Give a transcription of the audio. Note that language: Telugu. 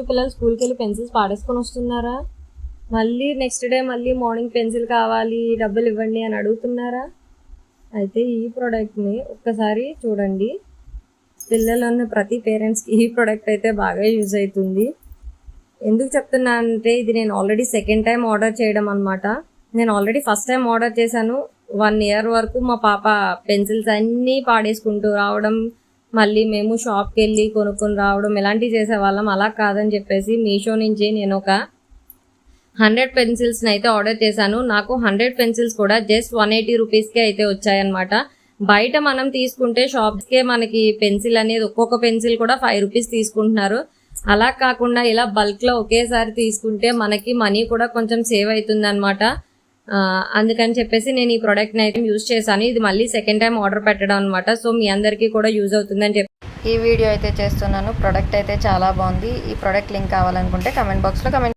పిల్లలు స్కూల్కి వెళ్ళి పెన్సిల్స్ పాడేసుకొని వస్తున్నారా? మళ్ళీ నెక్స్ట్ డే మళ్ళీ మార్నింగ్ పెన్సిల్ కావాలి, డబ్బులు ఇవ్వండి అని అడుగుతున్నారా? అయితే ఈ ప్రోడక్ట్ని ఒక్కసారి చూడండి. పిల్లలు ఉన్న ప్రతి పేరెంట్స్కి ఈ ప్రోడక్ట్ అయితే బాగా యూజ్ అవుతుంది. ఎందుకు చెప్తున్నా అంటే ఇది నేను ఆల్రెడీ సెకండ్ టైం ఆర్డర్ చేయడం అనమాట. నేను ఆల్రెడీ ఫస్ట్ టైం ఆర్డర్ చేశాను. 1 year వరకు మా పాప పెన్సిల్స్ అన్నీ పాడేసుకుంటూ రావడం, మళ్ళీ మేము షాప్కి వెళ్ళి కొనుక్కొని రావడం ఇలాంటివి చేసేవాళ్ళం. అలా కాదని చెప్పేసి మీషో నుంచి నేను ఒక 100 పెన్సిల్స్ని అయితే ఆర్డర్ చేశాను. నాకు 100 పెన్సిల్స్ కూడా జస్ట్ 180 రూపీస్కే అయితే వచ్చాయన్నమాట. బయట మనం తీసుకుంటే షాప్స్కే మనకి పెన్సిల్ అనేది ఒక్కొక్క పెన్సిల్ కూడా 5 రూపీస్ తీసుకుంటున్నారు. అలా కాకుండా ఇలా బల్క్లో ఒకేసారి తీసుకుంటే మనకి మనీ కూడా కొంచెం సేవ్ అవుతుంది అనమాట. అందుకని చెప్పేసి నేను ఈ ప్రోడక్ట్ని అయితే యూజ్ చేశాను. ఇది మళ్ళీ సెకండ్ టైం ఆర్డర్ పెట్టడం అనమాట. సో మీ అందరికీ కూడా యూజ్ అవుతుందని చెప్పి ఈ వీడియో అయితే చేస్తున్నాను. ప్రోడక్ట్ అయితే చాలా బాగుంది. ఈ ప్రోడక్ట్ లింక్ కావాలనుకుంటే కమెంట్ బాక్స్లో కమెంట్